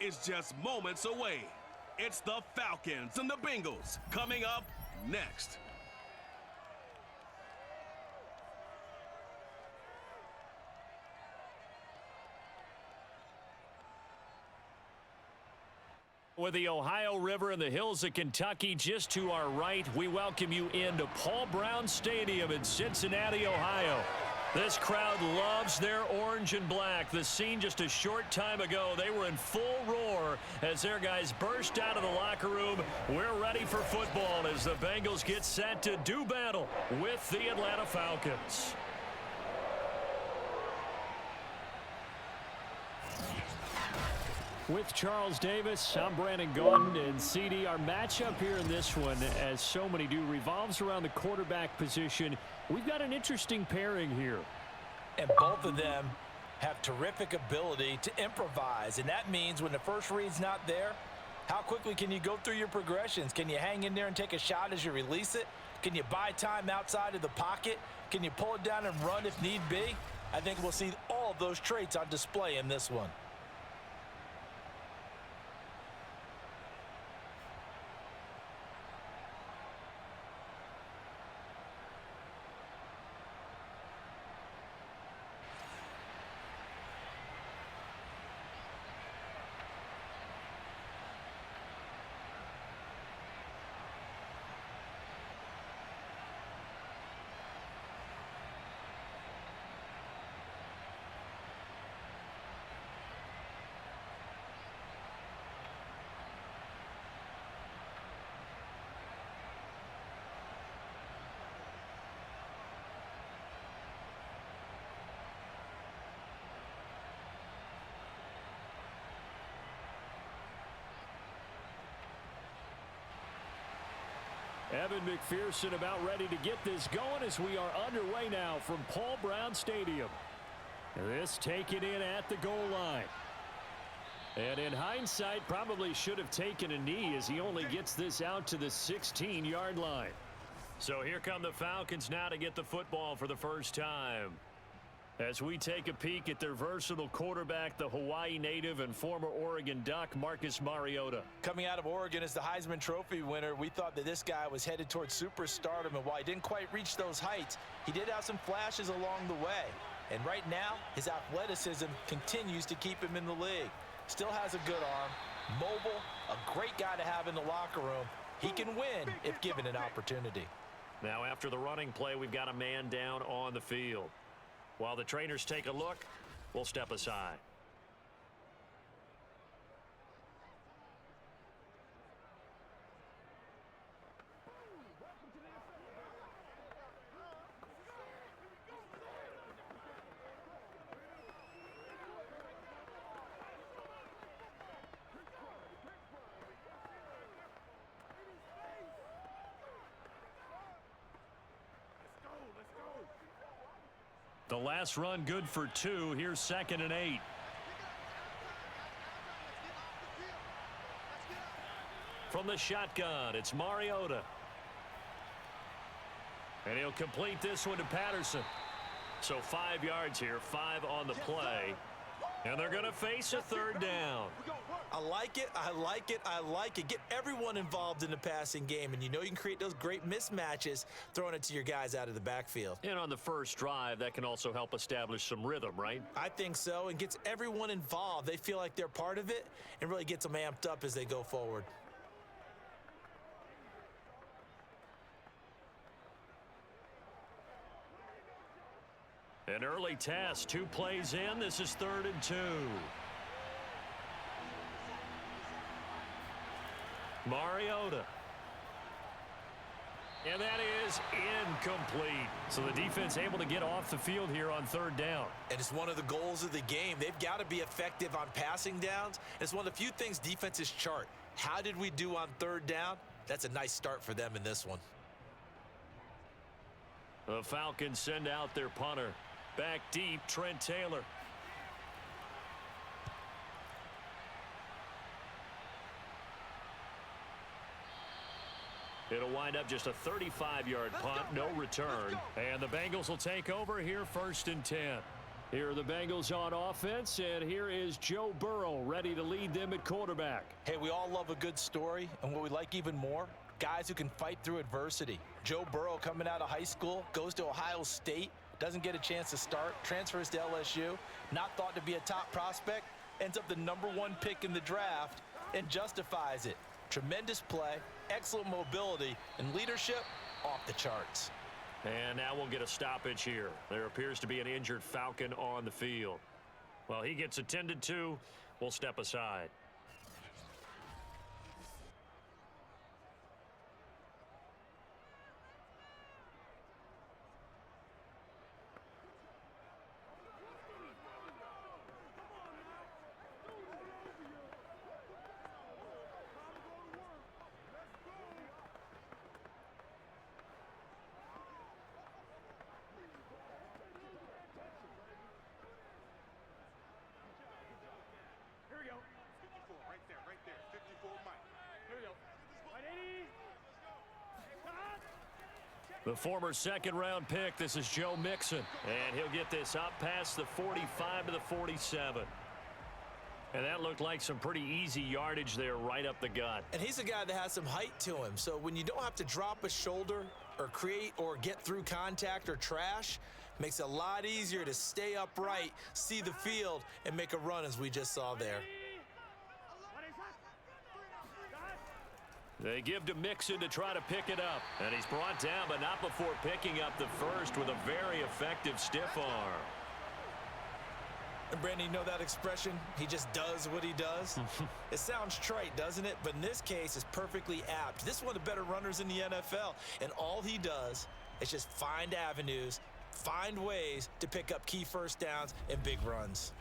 is just moments away. It's the Falcons and the Bengals coming up next. With the Ohio River and the hills of Kentucky just to our right, we welcome you into Paul Brown Stadium in Cincinnati, Ohio. This crowd loves their orange and black. The scene just a short time ago, they were in full roar as their guys burst out of the locker room. We're ready for football as the Bengals get set to do battle with the Atlanta Falcons. With Charles Davis, I'm Brandon Gordon, and CD, our matchup here in this one, as so many do, revolves around the quarterback position. We've got an interesting pairing here. And both of them have terrific ability to improvise, and that means when the first read's not there, how quickly can you go through your progressions? Can you hang in there and take a shot as you release it? Can you buy time outside of the pocket? Can you pull it down and run if need be? I think we'll see all of those traits on display in this one. Evan McPherson about ready to get this going as we are underway now from Paul Brown Stadium. This taken in at the goal line. And in hindsight, probably should have taken a knee as he only gets this out to the 16-yard line. So here come the Falcons now to get the football for the first time. As we take a peek at their versatile quarterback, the Hawaii native and former Oregon Duck, Marcus Mariota. Coming out of Oregon as the Heisman Trophy winner, we thought that this guy was headed towards superstardom, and while he didn't quite reach those heights, he did have some flashes along the way. And right now, his athleticism continues to keep him in the league. Still has a good arm, mobile, a great guy to have in the locker room. He can win if given an opportunity. Now after the running play, we've got a man down on the field. While the trainers take a look, we'll step aside. The last run good for 2. Here's 2nd and 8. From the shotgun, it's Mariota. And he'll complete this one to Patterson. So 5 yards here, 5 on the play. And they're going to face a 3rd down. I like it, I like it, I like it. Get everyone involved in the passing game, and you know you can create those great mismatches throwing it to your guys out of the backfield. And on the first drive, that can also help establish some rhythm, right? I think so, and gets everyone involved. They feel like they're part of it and really gets them amped up as they go forward. An early test, 2 plays in. This is 3rd and 2. Mariota. And that is incomplete. So the defense able to get off the field here on 3rd down. And it's one of the goals of the game. They've got to be effective on passing downs. It's one of the few things defenses chart. How did we do on 3rd down? That's a nice start for them in this one. The Falcons send out their punter. Back deep, Trent Taylor. It'll wind up just a 35-yard punt, no return. And the Bengals will take over here 1st and 10. Here are the Bengals on offense, and here is Joe Burrow ready to lead them at quarterback. Hey, we all love a good story, and what we like even more, guys who can fight through adversity. Joe Burrow coming out of high school, goes to Ohio State, doesn't get a chance to start, transfers to LSU, not thought to be a top prospect, ends up the #1 pick in the draft, and justifies it. Tremendous play, excellent mobility, and leadership off the charts. And now we'll get a stoppage here. There appears to be an injured Falcon on the field. Well, he gets attended to. We'll step aside. The former second-round pick, this is Joe Mixon. And he'll get this up past the 45 to the 47. And that looked like some pretty easy yardage there right up the gut. And he's a guy that has some height to him. So when you don't have to drop a shoulder or create or get through contact or trash, makes it a lot easier to stay upright, see the field, and make a run as we just saw there. They give to Mixon to try to pick it up. And he's brought down, but not before picking up the first with a very effective stiff arm. And Brandon, you know that expression? He just does what he does? It sounds trite, doesn't it? But in this case, it's perfectly apt. This is one of the better runners in the NFL. And all he does is just find avenues, find ways to pick up key first downs and big runs.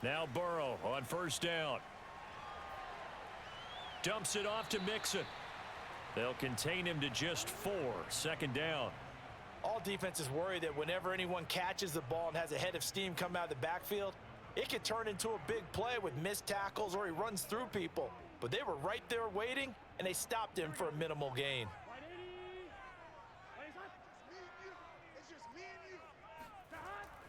Now Burrow on first down. Dumps it off to Mixon. They'll contain him to just 4, second down. All defenses worry that whenever anyone catches the ball and has a head of steam come out of the backfield, it could turn into a big play with missed tackles or he runs through people. But they were right there waiting, and they stopped him for a minimal gain.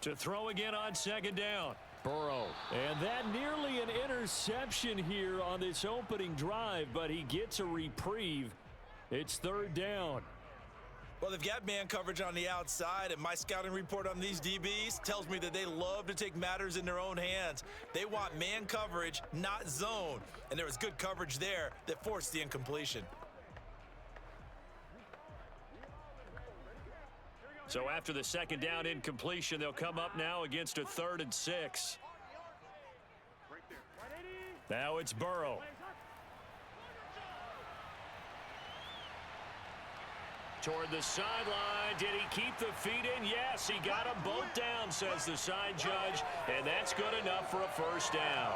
To throw again on second down. Burrow. And that nearly an interception here on this opening drive, but he gets a reprieve. It's third down. Well, they've got man coverage on the outside, and my scouting report on these DBs tells me that they love to take matters in their own hands. They want man coverage, not zone. And there was good coverage there that forced the incompletion. So after the second down incompletion, they'll come up now against a 3rd and 6. Now it's Burrow. Toward the sideline. Did he keep the feet in? Yes, he got them both down, says the side judge. And that's good enough for a first down.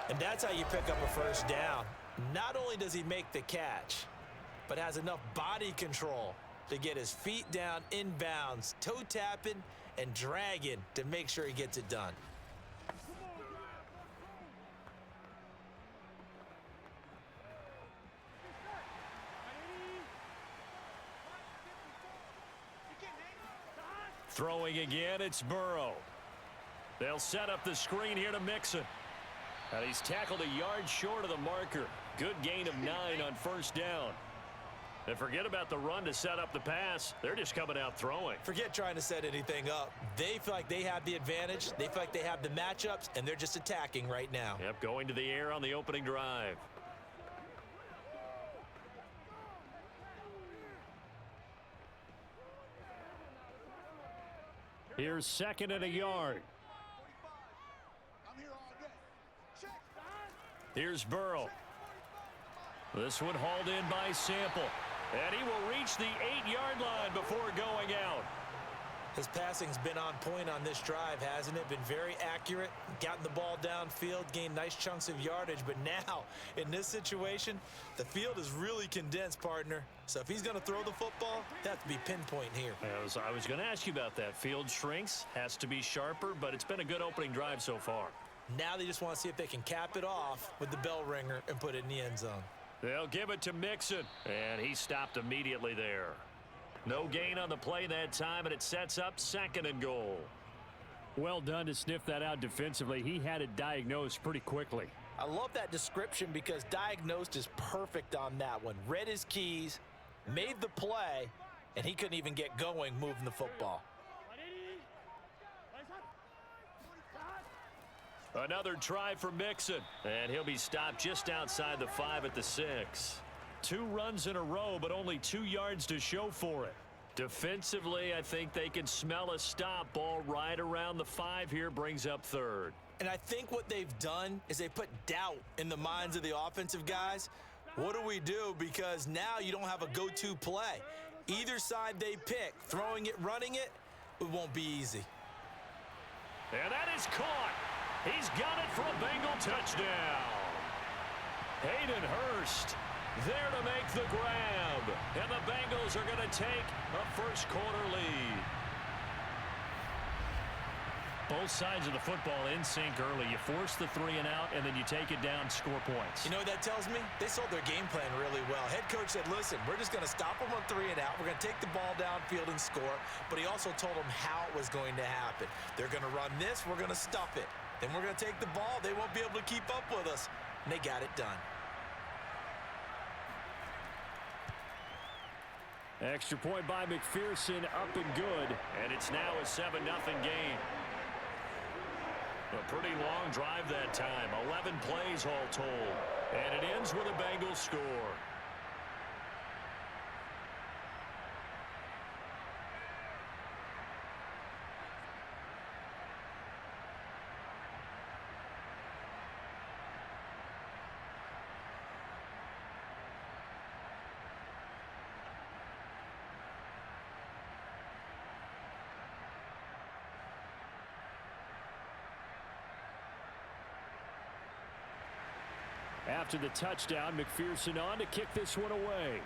And that's how you pick up a first down. Not only does he make the catch, but has enough body control to get his feet down inbounds, toe tapping and dragging to make sure he gets it done. Throwing again, it's Burrow. They'll set up the screen here to Mixon. And he's tackled a yard short of the marker. Good gain of 9 on first down. And forget about the run to set up the pass. They're just coming out throwing. Forget trying to set anything up. They feel like they have the advantage. They feel like they have the matchups, and they're just attacking right now. Yep, going to the air on the opening drive. Here's 2nd and a yard. Here's Burrow. This one hauled in by Sample. And he will reach the 8-yard line before going out. His passing's been on point on this drive, hasn't it? Been very accurate, gotten the ball downfield, gained nice chunks of yardage. But now, in this situation, the field is really condensed, partner. So if he's going to throw the football, that has to be pinpoint here. I was going to ask you about that. Field shrinks, has to be sharper, but it's been a good opening drive so far. Now they just want to see if they can cap it off with the bell ringer and put it in the end zone. They'll give it to Mixon, and he stopped immediately there. No gain on the play that time, and it sets up 2nd and goal. Well done to sniff that out defensively. He had it diagnosed pretty quickly. I love that description because diagnosed is perfect on that one. Read his keys, made the play, and he couldn't even get going moving the football. Another try for Mixon, and he'll be stopped just outside the 5 at the 6. 2 runs in a row, but only 2 yards to show for it. Defensively, I think they can smell a stop. Ball right around the 5 here, brings up 3rd. And I think what they've done is they put doubt in the minds of the offensive guys. What do we do? Because now you don't have a go-to play. Either side they pick, throwing it, running it, it won't be easy. And that is caught. He's got it for a Bengal touchdown. Hayden Hurst there to make the grab. And the Bengals are going to take a first-quarter lead. Both sides of the football in sync early. You force the 3 and out, and then you take it down, score points. You know what that tells me? They sold their game plan really well. Head coach said, listen, we're just going to stop them on 3 and out. We're going to take the ball downfield and score. But he also told them how it was going to happen. They're going to run this. We're going to stuff it. Then we're going to take the ball. They won't be able to keep up with us. And they got it done. Extra point by McPherson, up and good. And it's now a 7-0 game. A pretty long drive that time. 11 plays all told. And it ends with a Bengals score. After the touchdown, McPherson on to kick this one away.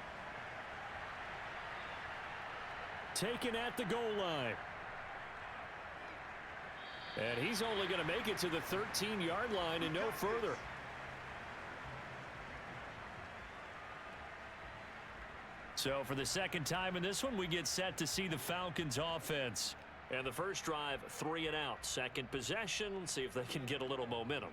Taken at the goal line. And he's only going to make it to the 13-yard line and no further. So for the second time in this one, we get set to see the Falcons offense. And the first drive, 3 and out. Second possession, let's see if they can get a little momentum.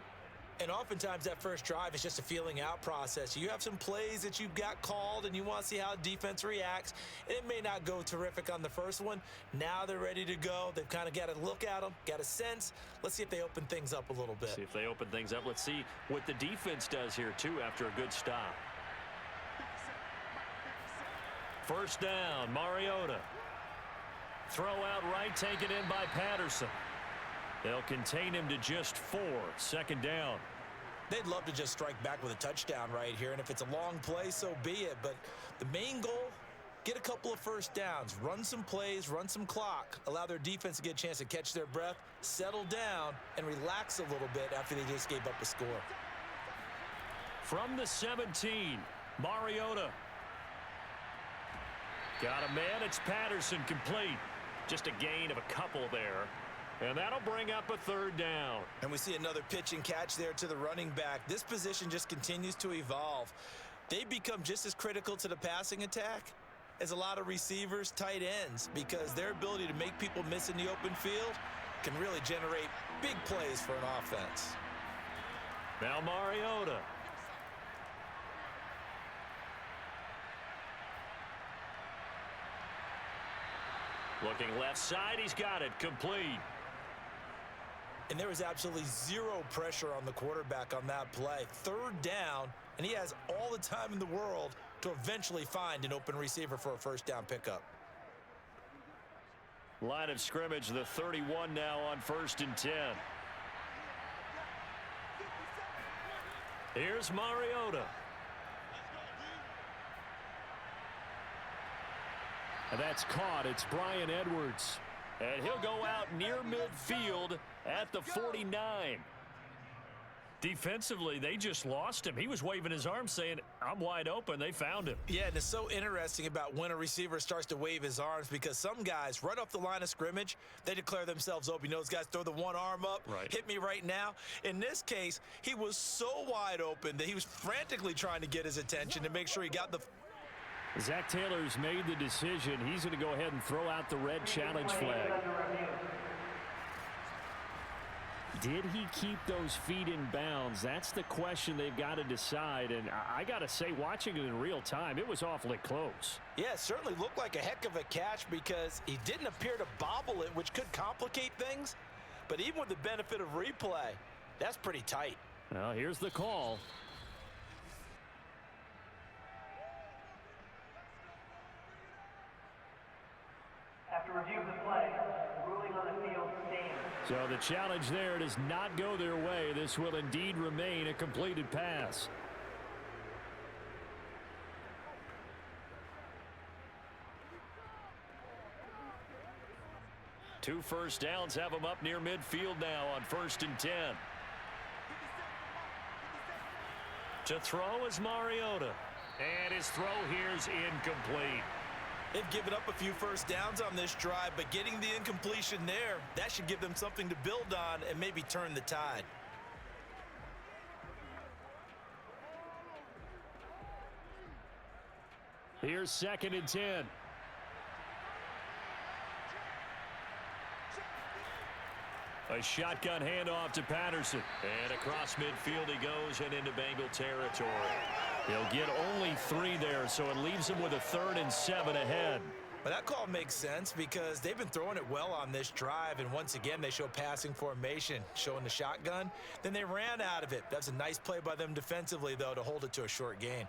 And oftentimes that first drive is just a feeling out process. You have some plays that you've got called and you want to see how defense reacts. And it may not go terrific on the first one. Now they're ready to go. They've kind of got to look at them, got a sense. Let's see if they open things up a little bit. See if they open things up. Let's see what the defense does here too after a good stop. First down, Mariota. Throw out right, taken in by Patterson. They'll contain him to just 4. Second down. They'd love to just strike back with a touchdown right here, and if it's a long play, so be it. But the main goal, get a couple of first downs, run some plays, run some clock, allow their defense to get a chance to catch their breath, settle down, and relax a little bit after they just gave up a score. From the 17, Mariota. Got a man, it's Patterson, complete. Just a gain of a couple there. And that'll bring up a third down. And we see another pitch and catch there to the running back. This position just continues to evolve. They become just as critical to the passing attack as a lot of receivers, tight ends, because their ability to make people miss in the open field can really generate big plays for an offense. Now Mariota. Looking left side, he's got it, complete. And there was absolutely zero pressure on the quarterback on that play. Third down, and he has all the time in the world to eventually find an open receiver for a first down pickup. Line of scrimmage, the 31 now on 1st and 10. Here's Mariota. And that's caught. It's Brian Edwards. And he'll go out near midfield at the 49. Defensively, they just lost him. He was waving his arms saying, I'm wide open. They found him. Yeah, and it's so interesting about when a receiver starts to wave his arms because some guys, right off the line of scrimmage, they declare themselves open. You know, those guys throw the one arm up, hit me right now. In this case, he was so wide open that he was frantically trying to get his attention to make sure he got the... Zach Taylor's made the decision. He's going to go ahead and throw out the red challenge flag. Did he keep those feet in bounds? That's the question they've got to decide. And I got to say, watching it in real time, it was awfully close. Yeah, it certainly looked like a heck of a catch because he didn't appear to bobble it, which could complicate things. But even with the benefit of replay, that's pretty tight. Well, here's the call. After review of the play, ruling on the field stands. So the challenge there does not go their way. This will indeed remain a completed pass. Two first downs have them up near midfield now on 1st and 10. To throw is Mariota. And his throw here is incomplete. They've given up a few first downs on this drive, but getting the incompletion there, that should give them something to build on and maybe turn the tide. Here's 2nd and 10. A shotgun handoff to Patterson. And across midfield he goes and into Bengal territory. He'll get only 3 there, so it leaves him with a 3rd and 7 ahead. But that call makes sense because they've been throwing it well on this drive, and once again they show passing formation, showing the shotgun. Then they ran out of it. That's a nice play by them defensively, though, to hold it to a short gain.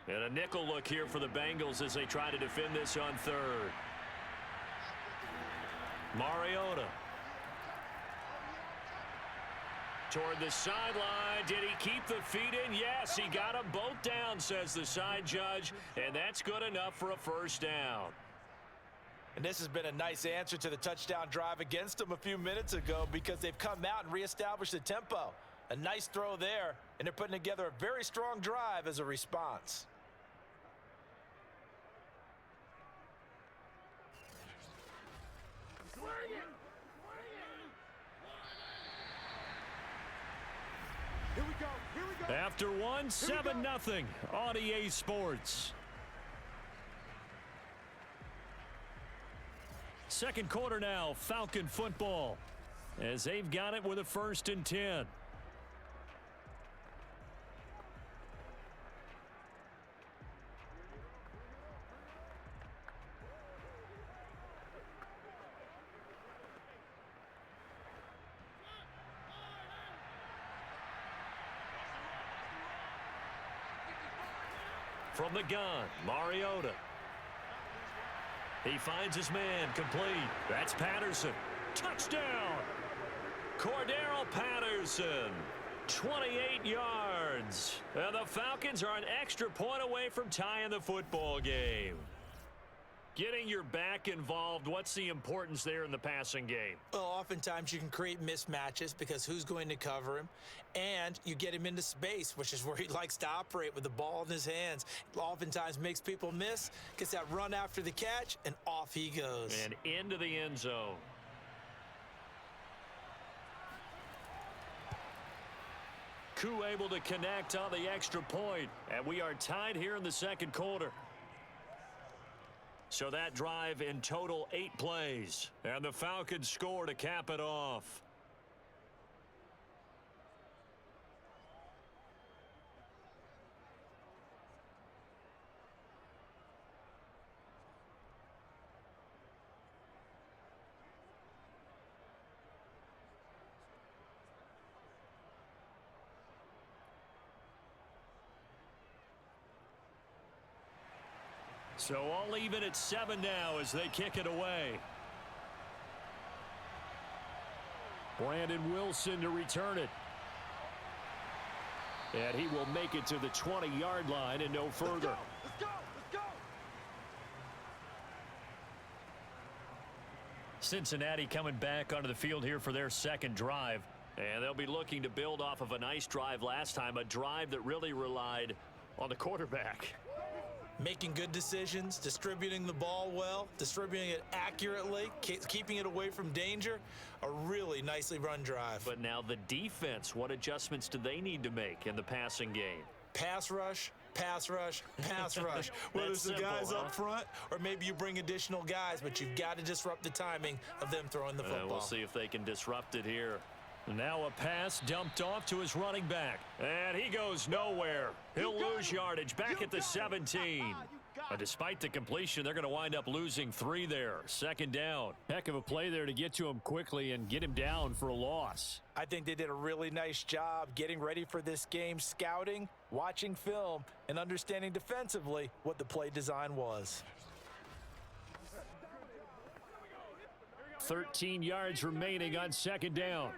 And a nickel look here for the Bengals as they try to defend this on 3rd. Mariota. Toward the sideline. Did he keep the feet in? Yes, he got them both down, says the side judge, and that's good enough for a first down. And this has been a nice answer to the touchdown drive against them a few minutes ago because they've come out and reestablished the tempo. A nice throw there, and they're putting together a very strong drive as a response. After one, 7-0 on EA Sports. Second quarter now, Falcon football, as they've got it with a 1st and 10. From the gun, Mariota. He finds his man, complete. That's Patterson. Touchdown! Cordero Patterson, 28 yards. And the Falcons are an extra point away from tying the football game. Getting your back involved, what's the importance there in the passing game? Well, oftentimes you can create mismatches because who's going to cover him, and you get him into space, which is where he likes to operate with the ball in his hands. Oftentimes makes people miss, gets that run after the catch, and off he goes. And into the end zone. Koo able to connect on the extra point, and we are tied here in the second quarter. So that drive in total 8 plays, and the Falcons score to cap it off. So all even at 7 now as they kick it away. Brandon Wilson to return it. And he will make it to the 20-yard line and no further. Let's go! Cincinnati coming back onto the field here for their second drive. And they'll be looking to build off of a nice drive last time, a drive that really relied on the quarterback. Making good decisions, distributing the ball well, distributing it accurately, keeping it away from danger. A really nicely run drive. But now the defense, what adjustments do they need to make in the passing game? Pass rush, pass rush, pass rush. Whether it's the guys up front or maybe you bring additional guys, but you've got to disrupt the timing of them throwing the football. We'll see if they can disrupt it here. Now a pass dumped off to his running back. And he goes nowhere. He'll lose yardage back at the 17. Despite the completion, they're going to wind up losing 3 there. Second down. Heck of a play there to get to him quickly and get him down for a loss. I think they did a really nice job getting ready for this game, scouting, watching film, and understanding defensively what the play design was. 13 yards remaining on second down.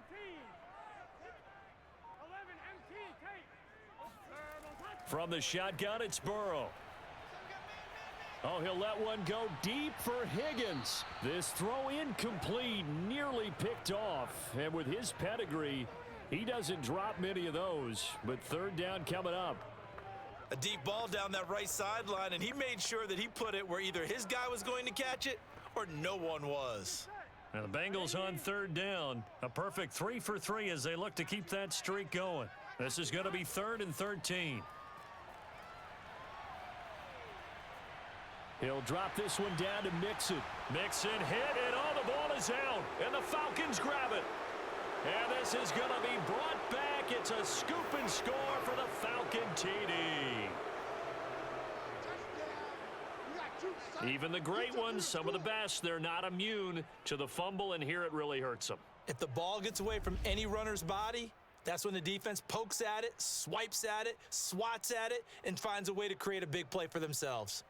From the shotgun, it's Burrow. Oh, he'll let one go deep for Higgins. This throw incomplete, nearly picked off. And with his pedigree, he doesn't drop many of those. But third down coming up. A deep ball down that right sideline, and he made sure that he put it where either his guy was going to catch it or no one was. Now the Bengals on third down. A perfect 3 for 3 as they look to keep that streak going. This is going to be 3rd and 13. He'll drop this one down to Mixon. Mixon hit, and the ball is out. And the Falcons grab it. And this is going to be brought back. It's a scoop and score for the Falcon TD. Even the great ones, some of the best, they're not immune to the fumble, and here it really hurts them. If the ball gets away from any runner's body, that's when the defense pokes at it, swipes at it, swats at it, and finds a way to create a big play for themselves.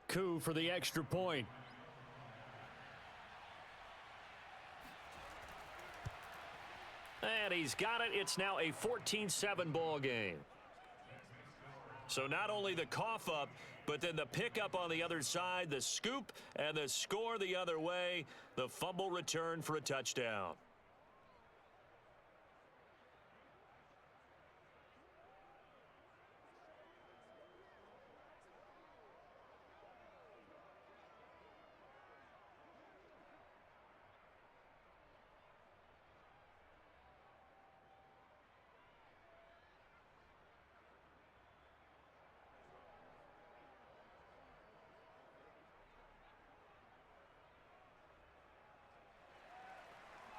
Coup for the extra point. And he's got it. It's now a 14-7 ball game. So not only the cough up, but then the pickup on the other side, the scoop, and the score the other way. The fumble return for a touchdown.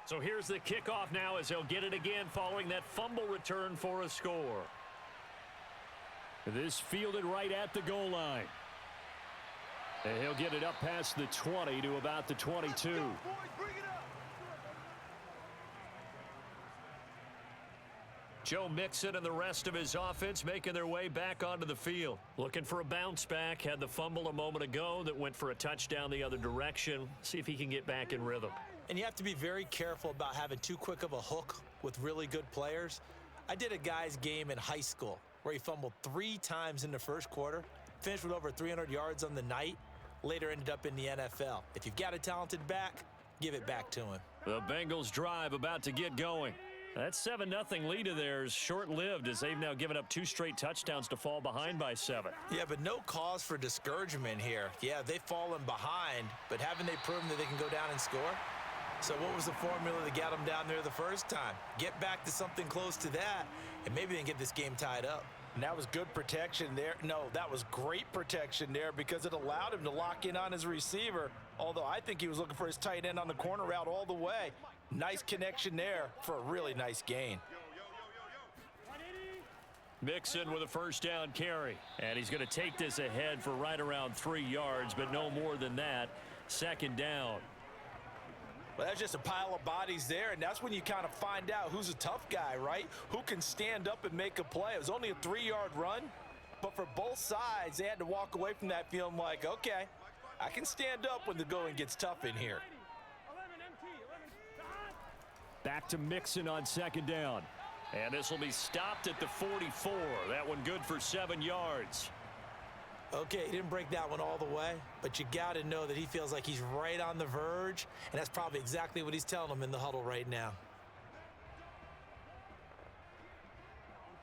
So here's the kickoff now as he'll get it again following that fumble return for a score. This fielded right at the goal line. And he'll get it up past the 20 to about the 22. Joe Mixon and the rest of his offense making their way back onto the field. Looking for a bounce back. Had the fumble a moment ago that went for a touchdown the other direction. See if he can get back in rhythm. And you have to be very careful about having too quick of a hook with really good players. I did a guy's game in high school where he fumbled 3 times in the first quarter, finished with over 300 yards on the night, later ended up in the NFL. If you've got a talented back, give it back to him. The Bengals drive about to get going. That 7-0 lead of theirs short-lived as they've now given up 2 straight touchdowns to fall behind by 7. Yeah, but no cause for discouragement here. Yeah, they've fallen behind, but haven't they proven that they can go down and score? So what was the formula that got them down there the first time? Get back to something close to that, and maybe they can get this game tied up. And that was good protection there. No, that was great protection there because it allowed him to lock in on his receiver, although I think he was looking for his tight end on the corner route all the way. Nice connection there for a really nice gain. Mixon with a first down carry. And he's going to take this ahead for right around 3 yards, but no more than that. Second down. Well, that's just a pile of bodies there, and that's when you kind of find out who's a tough guy, right? Who can stand up and make a play. It was only a 3-yard run, but for both sides, they had to walk away from that feeling like, okay, I can stand up when the going gets tough in here. Back to Mixon on second down. And this will be stopped at the 44. That one good for 7 yards. Okay, he didn't break that one all the way, but you got to know that he feels like he's right on the verge, and that's probably exactly what he's telling them in the huddle right now.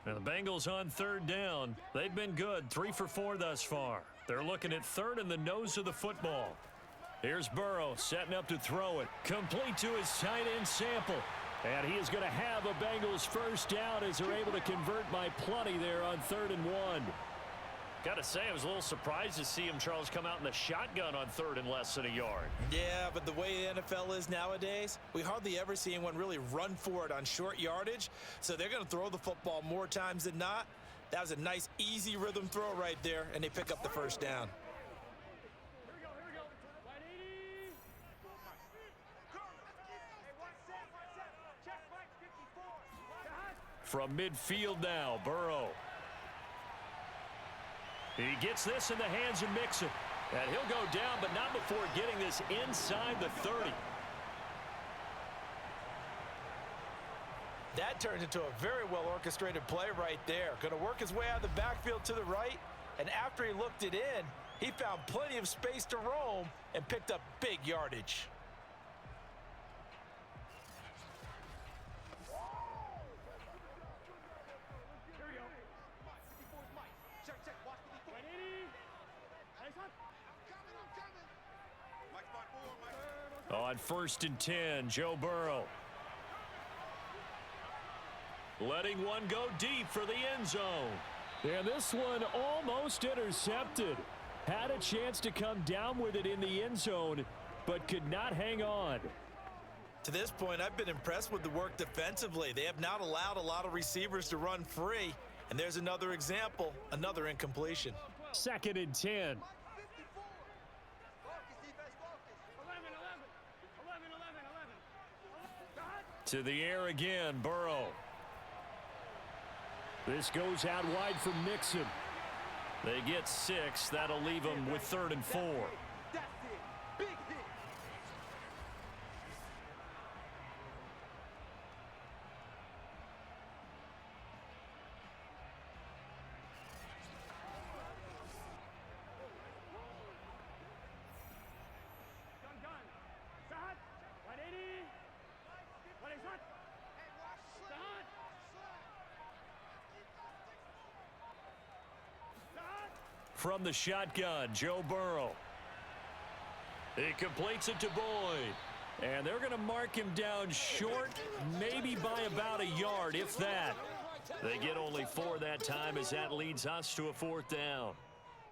Now the Bengals on third down. They've been good, 3 for 4 thus far. They're looking at third in the nose of the football. Here's Burrow setting up to throw it. Complete to his tight end Sample. And he is going to have a Bengals first down as they're able to convert by plenty there on 3rd and 1. Got to say, I was a little surprised to see him, Charles, come out in the shotgun on 3rd and less than a yard. Yeah, but the way the NFL is nowadays, we hardly ever see anyone really run for it on short yardage. So they're going to throw the football more times than not. That was a nice, easy rhythm throw right there, and they pick up the first down. From midfield now, Burrow. He gets this in the hands of Mixon. And he'll go down, but not before getting this inside the 30. That turns into a very well-orchestrated play right there. Going to work his way out of the backfield to the right, and after he looked it in, he found plenty of space to roam and picked up big yardage. On 1st and 10, Joe Burrow. Letting one go deep for the end zone. And this one almost intercepted. Had a chance to come down with it in the end zone, but could not hang on. To this point, I've been impressed with the work defensively. They have not allowed a lot of receivers to run free. And there's another example, another incompletion. 2nd and 10. To the air again, Burrow. This goes out wide for Mixon. They get 6. That'll leave them with 3rd and 4. From the shotgun, Joe Burrow. He completes it to Boyd. And they're going to mark him down short, maybe by about a yard, if that. They get only 4 that time as that leads us to a 4th down.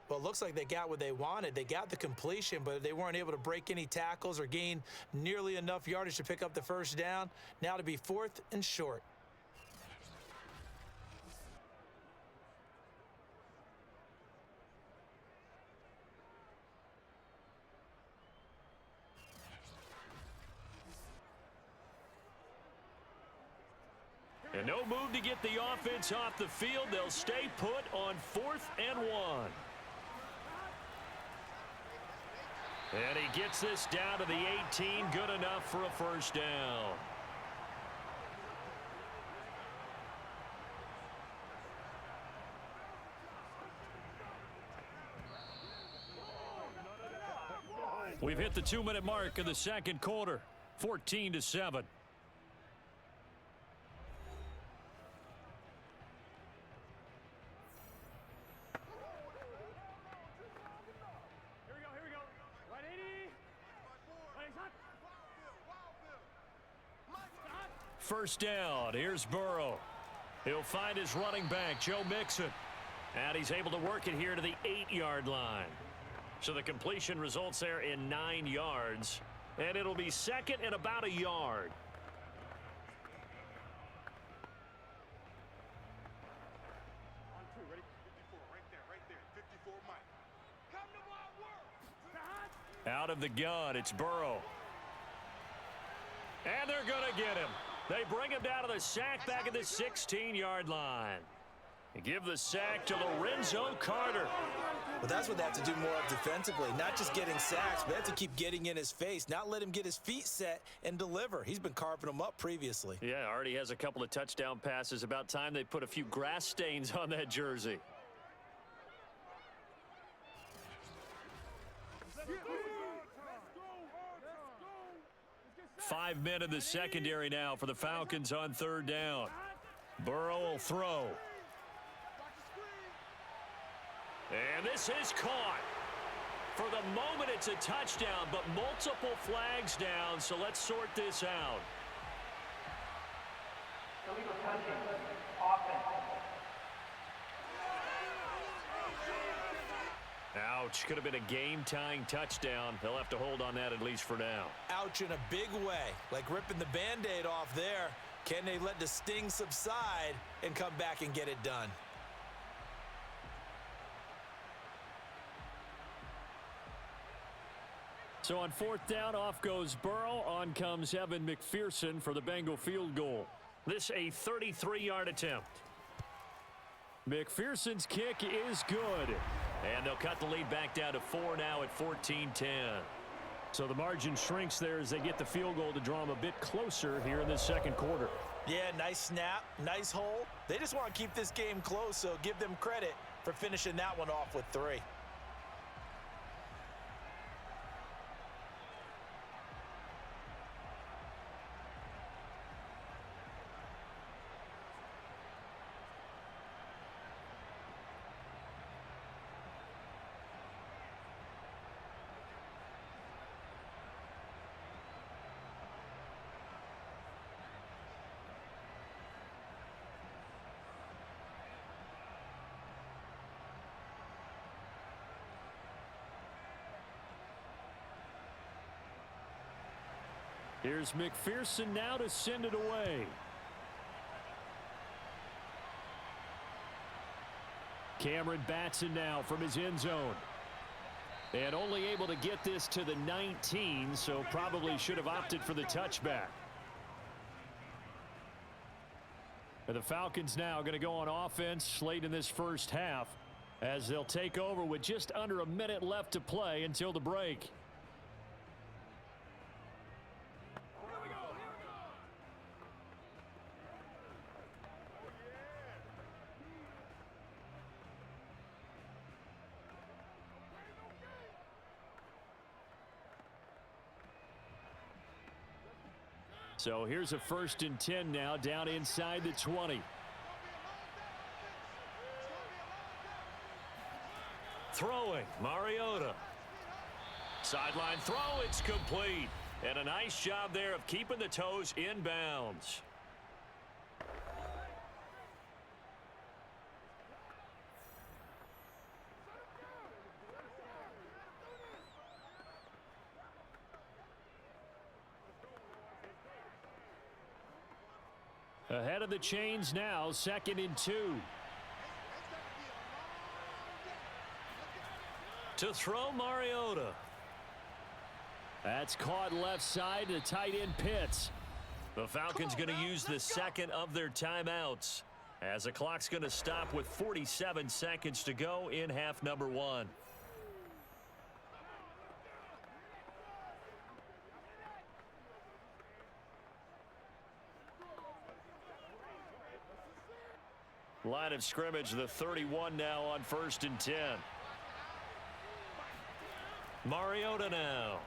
Well, it looks like they got what they wanted. They got the completion, but they weren't able to break any tackles or gain nearly enough yardage to pick up the first down. Now to be 4th and short. And no move to get the offense off the field. They'll stay put on 4th and 1. And he gets this down to the 18. Good enough for a first down. We've hit the 2-minute mark of the second quarter. 14-7. First down. Here's Burrow. He'll find his running back, Joe Mixon. And he's able to work it here to the 8-yard line. So the completion results there in 9 yards. And it'll be 2nd and about a yard. Out of the gun, it's Burrow. And they're going to get him. They bring him down to the sack back at the 16-yard line. They give the sack to Lorenzo Carter. Well, that's what they have to do more of defensively, not just getting sacks, but they have to keep getting in his face, not let him get his feet set and deliver. He's been carving them up previously. Yeah, already has a couple of touchdown passes. About time they put a few grass stains on that jersey. Five men in the secondary now for the Falcons on third down. Burrow will throw. And this is caught. For the moment, it's a touchdown, but multiple flags down, so let's sort this out. Illegal touching. Offense. Ouch. Could have been a game-tying touchdown. They'll have to hold on that at least for now. Ouch in a big way, like ripping the Band-Aid off there. Can they let the sting subside and come back and get it done? So on fourth down, off goes Burrow. On comes Evan McPherson for the Bengal field goal. This a 33-yard attempt. McPherson's kick is good. And they'll cut the lead back down to 4 now at 14-10. So the margin shrinks there as they get the field goal to draw them a bit closer here in the second quarter. Yeah, nice snap, nice hole. They just want to keep this game close, so give them credit for finishing that one off with 3. Here's McPherson now to send it away. Cameron Batson now from his end zone. And only able to get this to the 19, so probably should have opted for the touchback. And the Falcons now going to go on offense late in this first half as they'll take over with just under a minute left to play until the break. So here's a 1st and 10 now down inside the 20. Throwing, Mariota. Sideline throw, it's complete. And a nice job there of keeping the toes in bounds. Ahead of the chains now, 2nd and 2. To throw, Mariota. That's caught left side to tight end Pitts. The Falcons going to use the second of their timeouts as the clock's going to stop with 47 seconds to go in half number 1. Line of scrimmage, the 31 now on 1st and 10. Mariota now.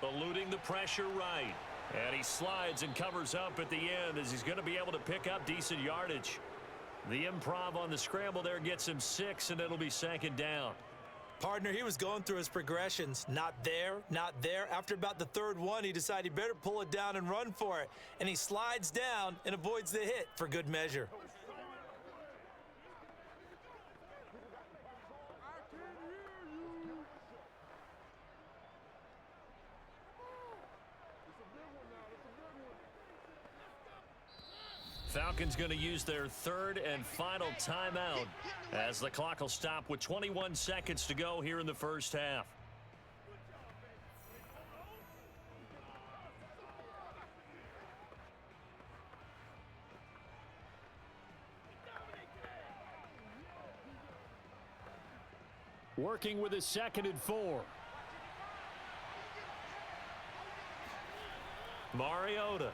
Eluding the pressure right. And he slides and covers up at the end as he's going to be able to pick up decent yardage. The improv on the scramble there gets him 6, and it'll be 2nd down. Partner, he was going through his progressions. Not there, not there. After about the 3rd one, he decided he better pull it down and run for it. And he slides down and avoids the hit for good measure. Falcons going to use their 3rd and final timeout as the clock will stop with 21 seconds to go here in the first half. Working with a 2nd and 4. Mariota.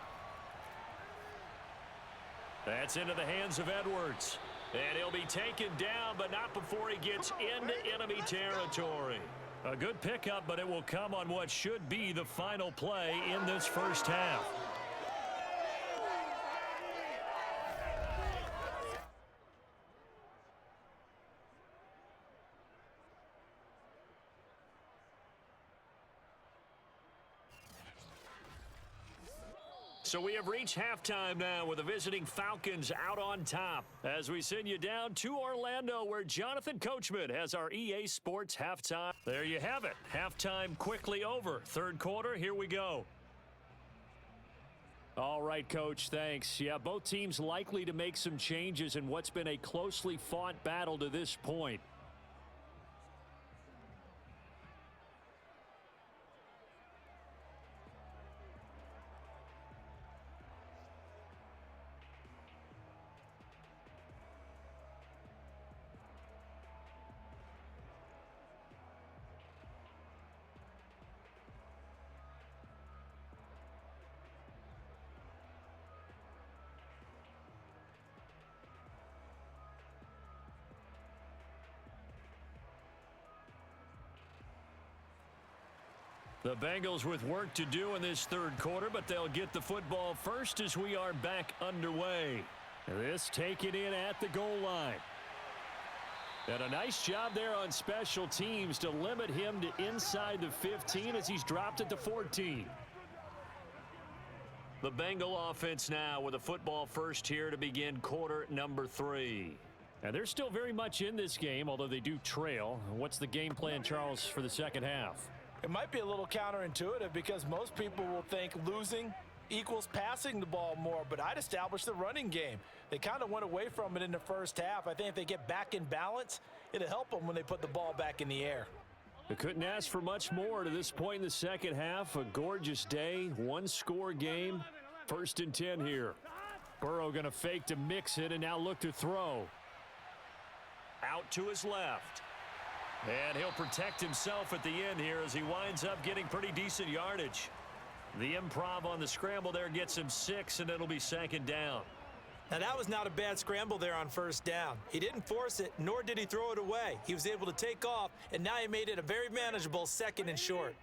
That's into the hands of Edwards. And he'll be taken down, but not before he gets into enemy territory. A good pickup, but it will come on what should be the final play in this first half. So we have reached halftime now with the visiting Falcons out on top as we send you down to Orlando where Jonathan Coachman has our EA Sports halftime. There you have it. Halftime quickly over. Third quarter, here we go. All right, Coach, thanks. Yeah, both teams likely to make some changes in what's been a closely fought battle to this point. The Bengals with work to do in this third quarter, but they'll get the football first as we are back underway. This taken in at the goal line. And a nice job there on special teams to limit him to inside the 15 as he's dropped it to 14. The Bengal offense now with a football first here to begin quarter number 3. And they're still very much in this game, although they do trail. What's the game plan, Charles, for the second half? It might be a little counterintuitive because most people will think losing equals passing the ball more, but I'd establish the running game. They kind of went away from it in the first half. I think if they get back in balance, it'll help them when they put the ball back in the air. They couldn't ask for much more to this point in the second half. A gorgeous day, one-score game. 1st and 10 here. Burrow going to fake to mix it and now look to throw. Out to his left. And he'll protect himself at the end here as he winds up getting pretty decent yardage. The improv on the scramble there gets him 6, and it'll be 2nd down. Now, that was not a bad scramble there on 1st down. He didn't force it, nor did he throw it away. He was able to take off, and now he made it a very manageable 2nd and short.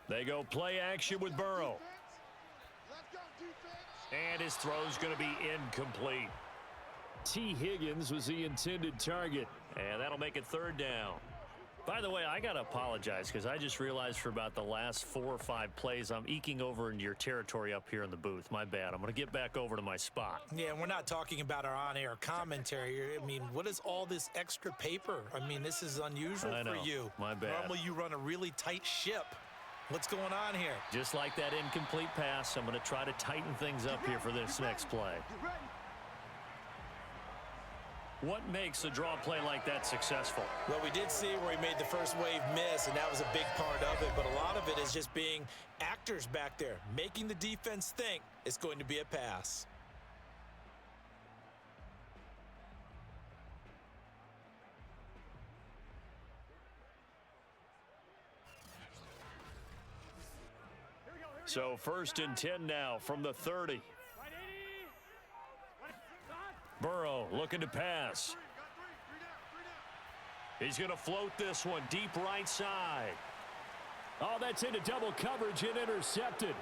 They go play action with Burrow. And his throw's going to be incomplete. T. Higgins was the intended target. And that'll make it 3rd down. By the way, I got to apologize because I just realized for about the last 4 or 5 plays, I'm eking over into your territory up here in the booth. My bad. I'm going to get back over to my spot. Yeah, we're not talking about our on-air commentary. I mean, what is all this extra paper? I mean, this is unusual for you. My bad. Normally you run a really tight ship. What's going on here? Just like that incomplete pass, I'm going to try to tighten things up here for this next play. What makes a draw play like that successful? Well, we did see where he made the first wave miss, and that was a big part of it. But a lot of it is just being actors back there, making the defense think it's going to be a pass. So 1st and 10 now from the 30. Burrow looking to pass. He's going to float this one deep right side. Oh, that's into double coverage and intercepted.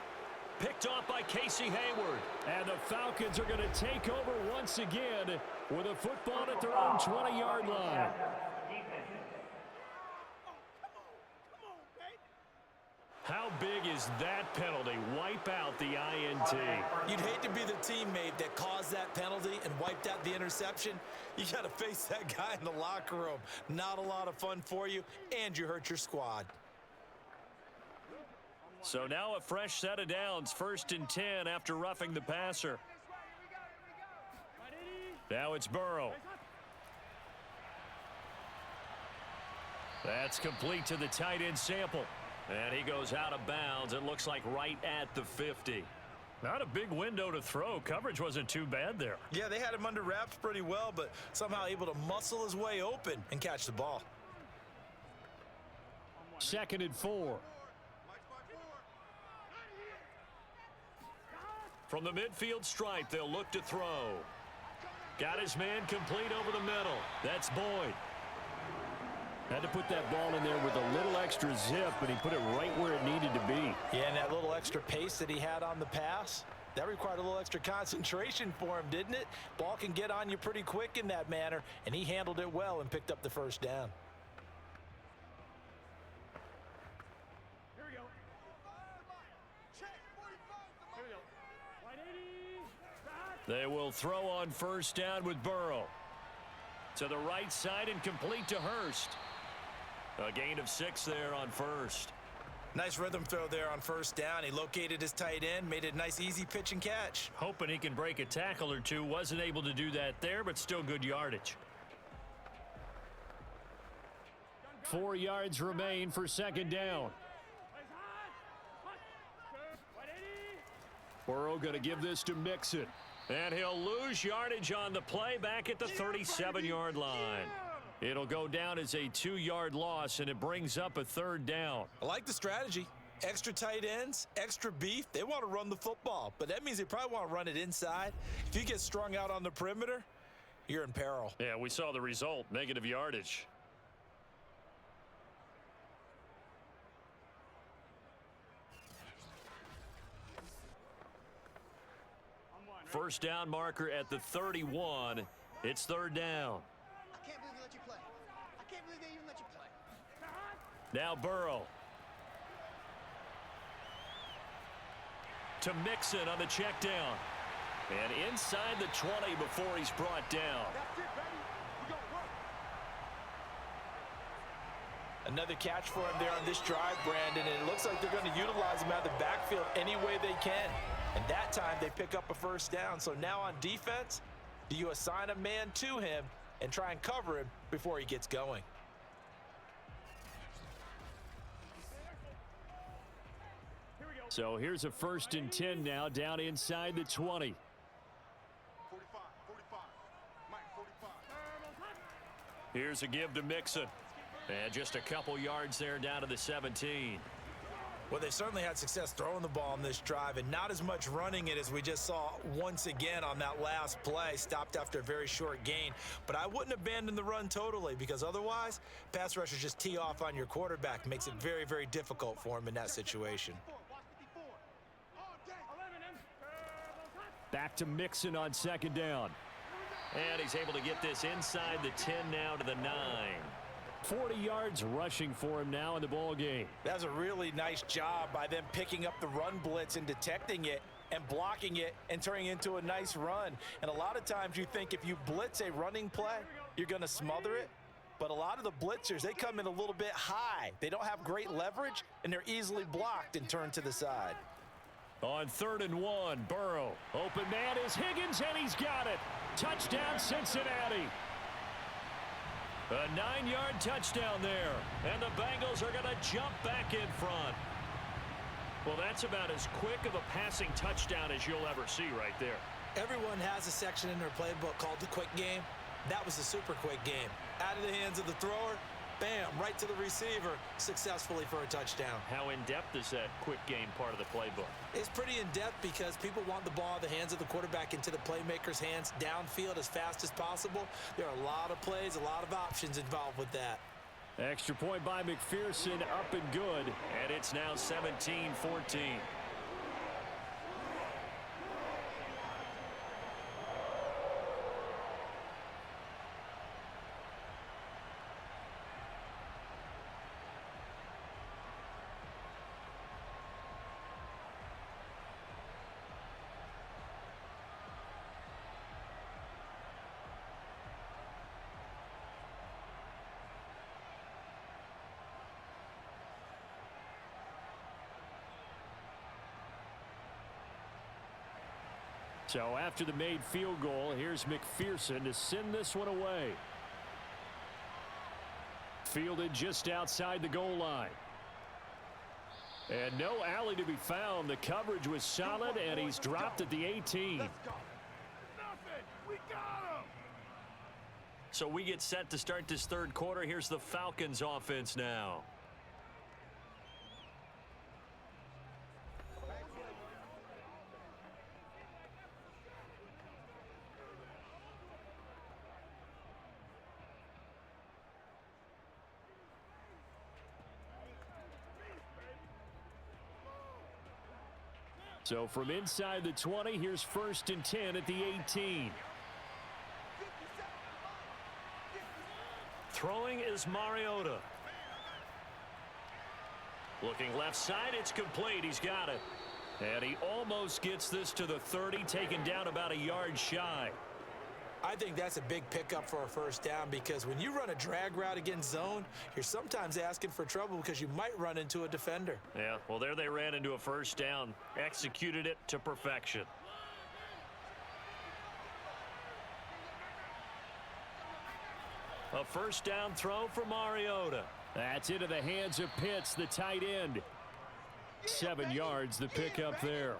Picked off by Casey Hayward. And the Falcons are going to take over once again with a football at their own 20-yard line. How big is that penalty? Wipe out the INT. You'd hate to be the teammate that caused that penalty and wiped out the interception. You got to face that guy in the locker room. Not a lot of fun for you, and you hurt your squad. So now a fresh set of downs. 1st and 10 after roughing the passer. Now it's Burrow. That's complete to the tight end Sample. And he goes out of bounds. It looks like right at the 50. Not a big window to throw. Coverage wasn't too bad there. Yeah, they had him under wraps pretty well, but somehow able to muscle his way open and catch the ball. 2nd and 4. From the midfield stripe, they'll look to throw. Got his man complete over the middle. That's Boyd. Had to put that ball in there with a little extra zip, but he put it right where it needed to be. Yeah, and that little extra pace that he had on the pass, that required a little extra concentration for him, didn't it? Ball can get on you pretty quick in that manner, and he handled it well and picked up the first down. Here we go. Here we go. 180. They will throw on first down with Burrow. To the right side and complete to Hurst. A gain of 6 there on first. Nice rhythm throw there on first down. He located his tight end, made it a nice easy pitch and catch. Hoping he can break a tackle or two. Wasn't able to do that there, but still good yardage. 4 yards remain for 2nd down. Burrow going to give this to Mixon. And he'll lose yardage on the play back at the 37-yard line. It'll go down as a 2-yard loss, and it brings up a 3rd down. I like the strategy. Extra tight ends, extra beef. They want to run the football, but that means they probably want to run it inside. If you get strung out on the perimeter, you're in peril. Yeah, we saw the result, negative yardage. First down marker at the 31. It's 3rd down. I can't believe they let you play. I can't believe they even let you play. Now Burrow. To Mixon on the check down. And inside the 20 before he's brought down. That's it, baby. We gonna work. Another catch for him there on this drive, Brandon, and it looks like they're going to utilize him out of the backfield any way they can. And that time they pick up a first down. So now on defense, do you assign a man to him and try and cover him before he gets going? So here's a 1st and 10 now, down inside the 20. 45. Mike, 45. Here's a give to Mixon. And just a couple yards there down to the 17. Well, they certainly had success throwing the ball on this drive and not as much running it as we just saw once again on that last play. Stopped after a very short gain. But I wouldn't abandon the run totally, because otherwise, pass rushers just tee off on your quarterback. Makes it very, very difficult for him in that situation. Back to Mixon on 2nd down. And he's able to get this inside the 10 now to the 9. 40 yards rushing for him now in the ball game. That's a really nice job by them picking up the run blitz and detecting it and blocking it and turning it into a nice run. And a lot of times you think if you blitz a running play, you're going to smother it. But a lot of the blitzers, they come in a little bit high. They don't have great leverage, and they're easily blocked and turned to the side. On 3rd and 1, Burrow. Open man is Higgins, and he's got it. Touchdown, Cincinnati. A 9-yard touchdown there. And the Bengals are going to jump back in front. Well, that's about as quick of a passing touchdown as you'll ever see right there. Everyone has a section in their playbook called the quick game. That was a super quick game. Out of the hands of the thrower, bam, right to the receiver, successfully for a touchdown. How in-depth is that quick game part of the playbook? It's pretty in-depth because people want the ball out of the hands of the quarterback into the playmaker's hands downfield as fast as possible. There are a lot of plays, a lot of options involved with that. Extra point by McPherson, up and good. And it's now 17-14. So after the made field goal, here's McPherson to send this one away. Fielded just outside the goal line. And no alley to be found. The coverage was solid, and he's dropped at the 18. So we get set to start this third quarter. Here's the Falcons offense now. So from inside the 20, here's 1st and 10 at the 18. Throwing is Mariota. Looking left side, it's complete. He's got it. And he almost gets this to the 30, taken down about a yard shy. I think that's a big pickup for a first down because when you run a drag route against zone, you're sometimes asking for trouble because you might run into a defender. Yeah, well, there they ran into a first down. Executed it to perfection. A first down throw for Mariota. That's into the hands of Pitts, the tight end. 7 yards, the pickup there.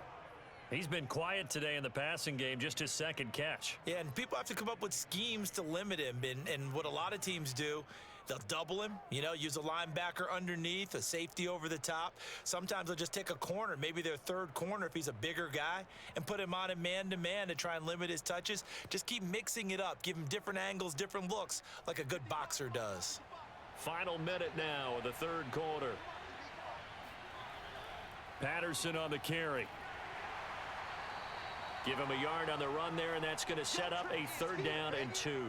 He's been quiet today in the passing game, just his second catch. Yeah, and people have to come up with schemes to limit him. And what a lot of teams do, they'll double him, use a linebacker underneath, a safety over the top. Sometimes they'll just take a corner, maybe their third corner if he's a bigger guy, and put him on a man-to-man to try and limit his touches. Just keep mixing it up. Give him different angles, different looks, like a good boxer does. Final minute now of the third quarter. Patterson on the carry. Give him a yard on the run there, and that's going to set up a 3rd down and 2.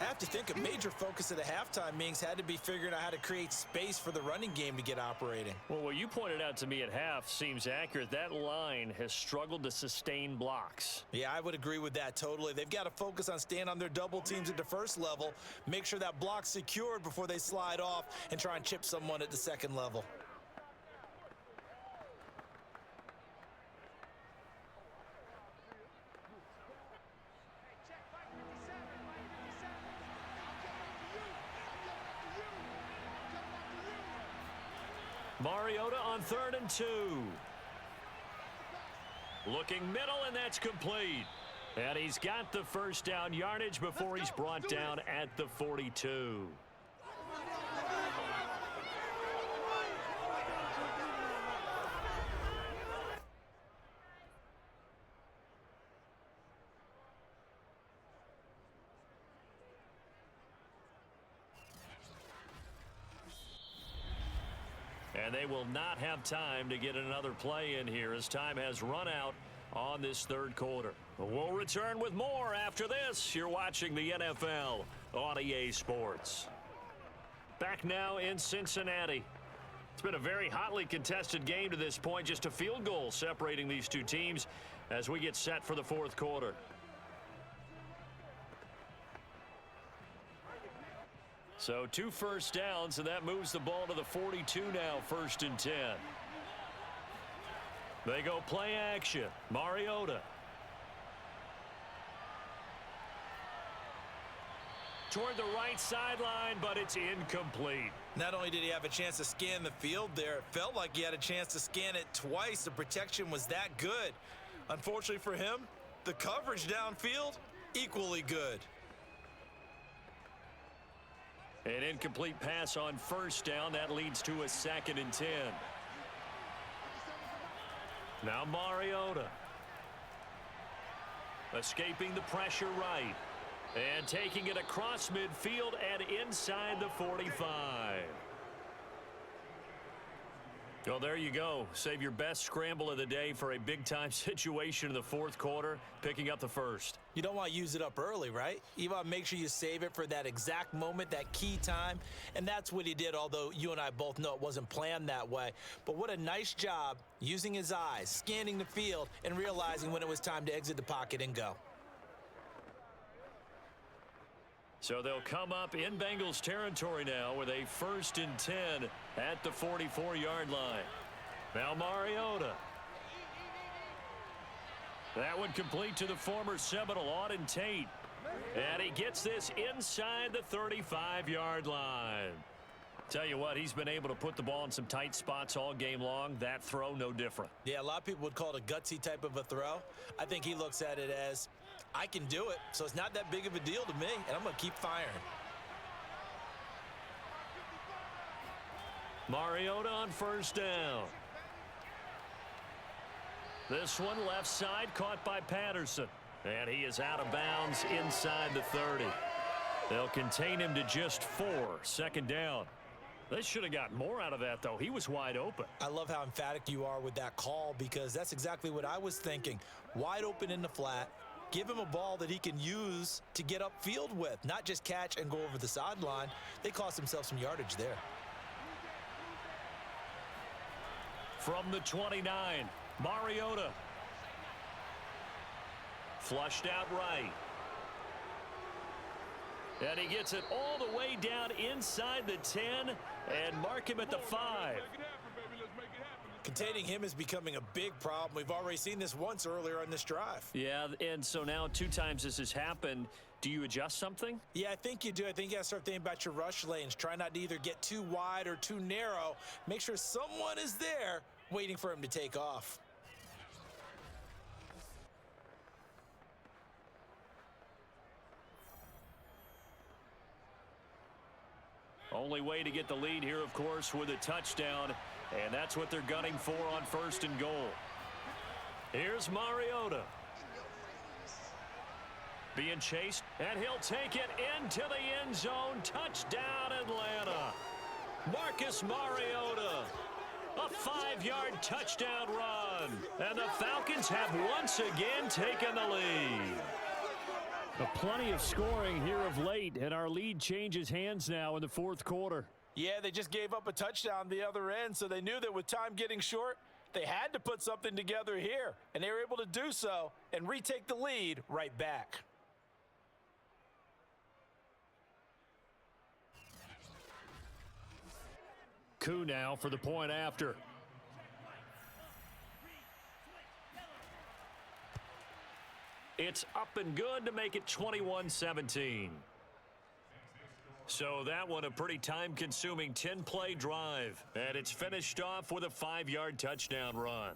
I have to think a major focus of the halftime meetings had to be figuring out how to create space for the running game to get operating. Well, what you pointed out to me at half seems accurate. That line has struggled to sustain blocks. Yeah, I would agree with that totally. They've got to focus on staying on their double teams at the first level, make sure that block's secured before they slide off and try and chip someone at the second level. Mariota on 3rd and 2. Looking middle, and that's complete. And he's got the first down yardage before he's brought down at the 42. And they will not have time to get another play in here as time has run out on this third quarter. We'll return with more after this. You're watching the NFL on EA Sports. Back now in Cincinnati. It's been a very hotly contested game to this point. Just a field goal separating these two teams as we get set for the fourth quarter. So 2 first downs, and that moves the ball to the 42 now, 1st and 10. They go play action. Mariota. Toward the right sideline, but it's incomplete. Not only did he have a chance to scan the field there, it felt like he had a chance to scan it twice. The protection was that good. Unfortunately for him, the coverage downfield, equally good. An incomplete pass on first down. That leads to a 2nd and 10. Now Mariota. Escaping the pressure right. And taking it across midfield and inside the 45. Well, there you go. Save your best scramble of the day for a big-time situation in the fourth quarter, picking up the first. You don't want to use it up early, right? You want to make sure you save it for that exact moment, that key time. And that's what he did, although you and I both know it wasn't planned that way. But what a nice job using his eyes, scanning the field, and realizing when it was time to exit the pocket and go. So they'll come up in Bengals territory now with a 1st and 10 at the 44-yard line. Now Mariota. That one complete to the former Seminole, Auden Tate. And he gets this inside the 35-yard line. Tell you what, he's been able to put the ball in some tight spots all game long. That throw, no different. Yeah, a lot of people would call it a gutsy type of a throw. I think he looks at it as, I can do it, so it's not that big of a deal to me, and I'm going to keep firing. Mariota on first down. This one left side caught by Patterson. And he is out of bounds inside the 30. They'll contain him to just 4. Second down. They should have gotten more out of that, though. He was wide open. I love how emphatic you are with that call because that's exactly what I was thinking. Wide open in the flat. Give him a ball that he can use to get upfield with, not just catch and go over the sideline. They cost themselves some yardage there. From the 29, Mariota. Flushed out right. And he gets it all the way down inside the 10 and mark him at the 5. Containing him is becoming a big problem. We've already seen this once earlier on this drive. Yeah, and so now 2 times this has happened. Do you adjust something? Yeah, I think you do. I think you got to start thinking about your rush lanes. Try not to either get too wide or too narrow. Make sure someone is there waiting for him to take off. Only way to get the lead here, of course, with a touchdown, and that's what they're gunning for on first and goal. Here's Mariota. Being chased, and he'll take it into the end zone. Touchdown, Atlanta. Marcus Mariota. A 5-yard touchdown run. And the Falcons have once again taken the lead. Plenty of scoring here of late, and our lead changes hands now in the fourth quarter. Yeah, they just gave up a touchdown the other end, so they knew that with time getting short, they had to put something together here, and they were able to do so and retake the lead right back. Coup now for the point after. It's up and good to make it 21-17. So that one a pretty time-consuming 10-play drive. And it's finished off with a 5-yard touchdown run.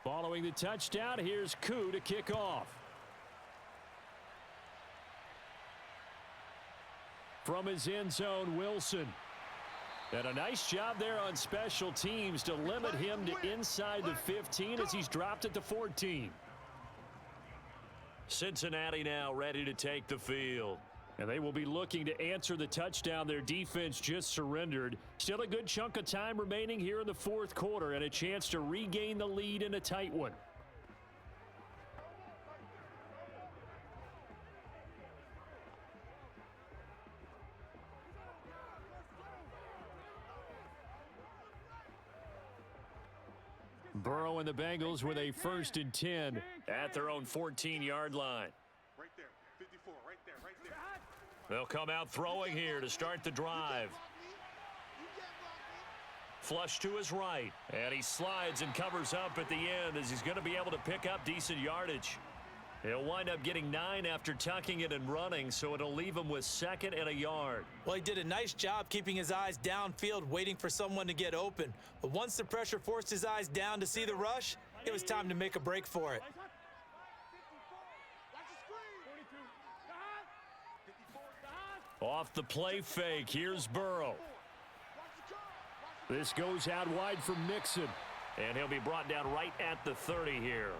Following the touchdown, here's Koo to kick off. From his end zone, Wilson. And a nice job there on special teams to limit him to inside the 15 as he's dropped at the 14. Cincinnati now ready to take the field. And they will be looking to answer the touchdown their defense just surrendered. Still a good chunk of time remaining here in the fourth quarter and a chance to regain the lead in a tight one. Burrow and the Bengals with a 1st and 10 at their own 14-yard line. Right there, 54, right there, right there. They'll come out throwing here to start the drive. Flush to his right, and he slides and covers up at the end as he's going to be able to pick up decent yardage. He'll wind up getting 9 after tucking it and running, so it'll leave him with 2nd and a yard. Well, he did a nice job keeping his eyes downfield, waiting for someone to get open. But once the pressure forced his eyes down to see the rush, it was time to make a break for it. Off the play fake, here's Burrow. This goes out wide for Mixon. And he'll be brought down right at the 30 here.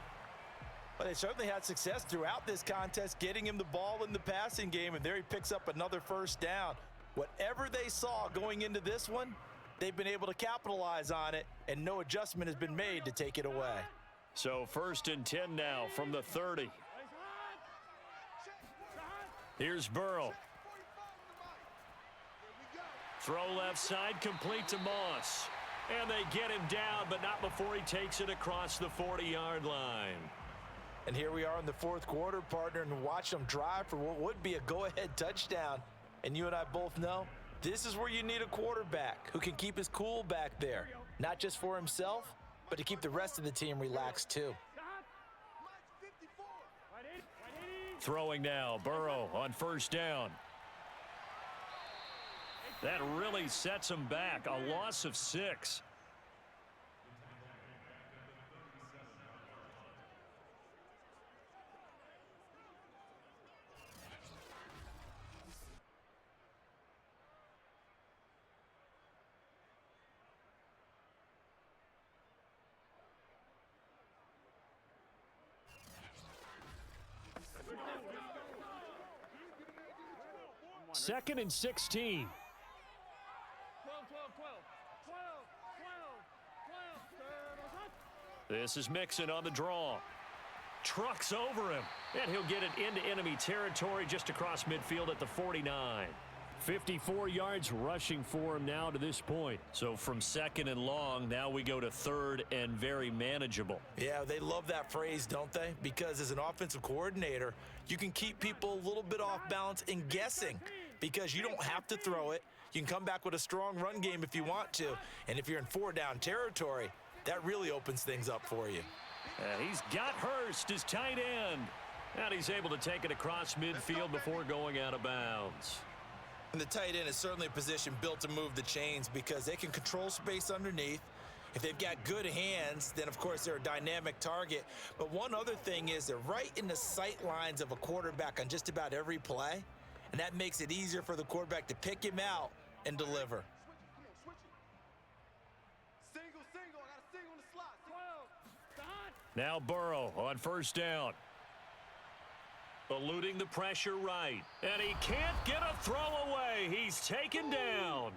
Well, they certainly had success throughout this contest, getting him the ball in the passing game, and there he picks up another 1st down. Whatever they saw going into this one, they've been able to capitalize on it, and no adjustment has been made to take it away. So 1st and 10 now from the 30. Here's Burrow. Throw left side, complete to Moss. And they get him down, but not before he takes it across the 40-yard line. And here we are in the fourth quarter, partner, and watch them drive for what would be a go-ahead touchdown. And you and I both know this is where you need a quarterback who can keep his cool back there, not just for himself, but to keep the rest of the team relaxed too. Throwing now, Burrow on first down. That really sets him back, a loss of 6. Second and 16. This is Mixon on the draw. Trucks over him, and he'll get it into enemy territory just across midfield at the 49. 54 yards rushing for him now to this point. So from second and long, now we go to third and very manageable. Yeah, they love that phrase, don't they? Because as an offensive coordinator, you can keep people a little bit off balance and guessing because you don't have to throw it. You can come back with a strong run game if you want to. And if you're in 4-down territory, that really opens things up for you. He's got Hurst, his tight end. And he's able to take it across midfield before going out of bounds. And the tight end is certainly a position built to move the chains because they can control space underneath. If they've got good hands, then of course they're a dynamic target. But one other thing is they're right in the sight lines of a quarterback on just about every play. And that makes it easier for the quarterback to pick him out and deliver. Now Burrow on first down. Eluding the pressure right. And he can't get a throw away. He's taken down.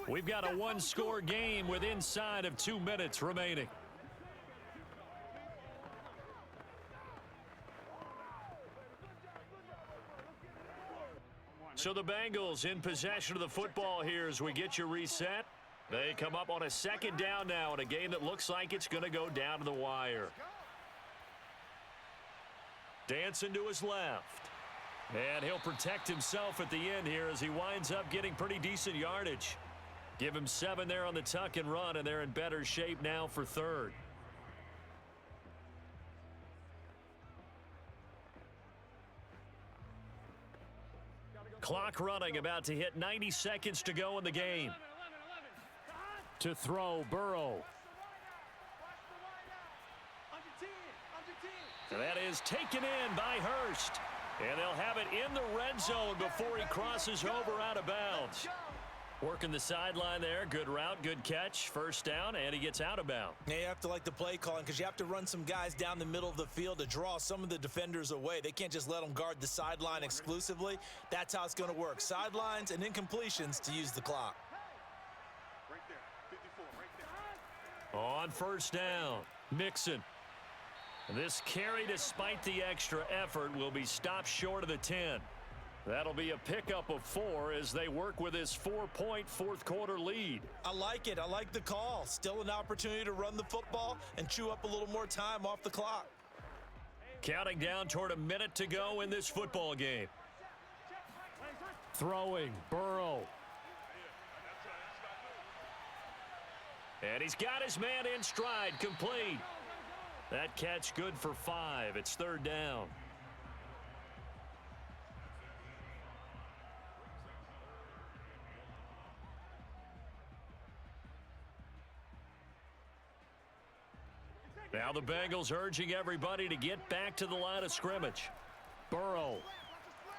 We've got a one-score game with inside of 2 minutes remaining. So the Bengals in possession of the football here as we get you reset. They come up on a second down now in a game that looks like it's going to go down to the wire. Dancing to his left. And he'll protect himself at the end here as he winds up getting pretty decent yardage. Give him 7 there on the tuck and run, and they're in better shape now for third. Clock running, about to hit 90 seconds to go in the game. To throw, Burrow. That is taken in by Hurst. And they'll have it in the red zone before he crosses over out of bounds. Working the sideline there. Good route, good catch. First down, and he gets out of bounds. Yeah, you have to like the play calling because you have to run some guys down the middle of the field to draw some of the defenders away. They can't just let them guard the sideline exclusively. That's how it's going to work. Sidelines and incompletions to use the clock. Right there, 54, right there. On first down, Mixon. This carry, despite the extra effort, will be stopped short of the 10. That'll be a pickup of 4 as they work with his 4-point fourth-quarter lead. I like it. I like the call. Still an opportunity to run the football and chew up a little more time off the clock. Counting down toward a minute to go in this football game. Throwing, Burrow. And he's got his man in stride, complete. That catch good for 5. It's third down. Now the Bengals urging everybody to get back to the line of scrimmage. Burrow.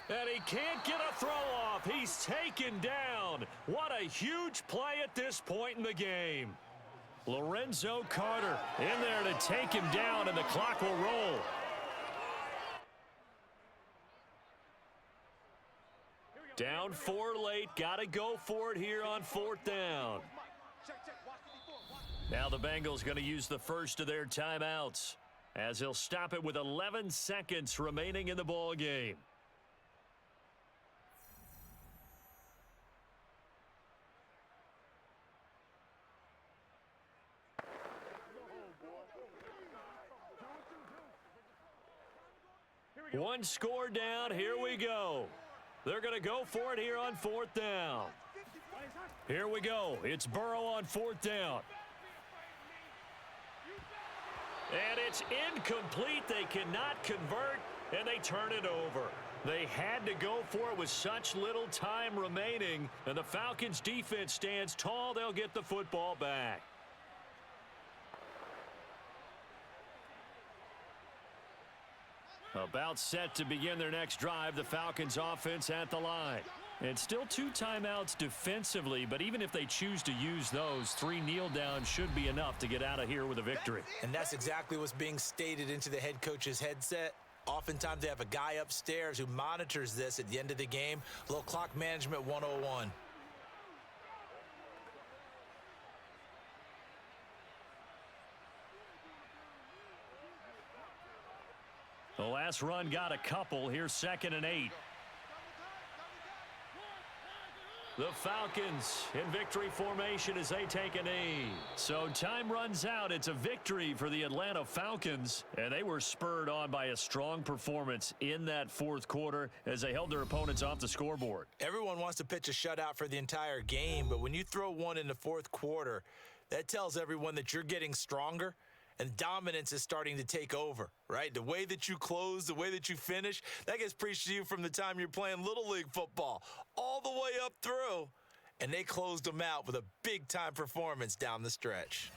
And he can't get a throw off. He's taken down. What a huge play at this point in the game. Lorenzo Carter in there to take him down, and the clock will roll. Down 4 late. Got to go for it here on fourth down. Now the Bengals going to use the first of their timeouts as he'll stop it with 11 seconds remaining in the ball game. One score down. Here we go. They're going to go for it here on 4th down. Here we go. It's Burrow on 4th down. And it's incomplete. They cannot convert, and they turn it over. They had to go for it with such little time remaining, and the Falcons defense stands tall. They'll get the football back. About set to begin their next drive, the Falcons offense at the line. And still 2 timeouts defensively, but even if they choose to use those, 3 kneel downs should be enough to get out of here with a victory. And that's exactly what's being stated into the head coach's headset. Oftentimes they have a guy upstairs who monitors this at the end of the game. A little clock management 101. The last run got a couple. Here's 2nd and 8. The Falcons in victory formation as they take a knee. So time runs out. It's a victory for the Atlanta Falcons, and they were spurred on by a strong performance in that 4th quarter as they held their opponents off the scoreboard. Everyone wants to pitch a shutout for the entire game, but when you throw one in the 4th quarter, that tells everyone that you're getting stronger and dominance is starting to take over, right? The way that you close, the way that you finish, that gets preached to you from the time you're playing Little League football all the way up through. And they closed them out with a big-time performance down the stretch.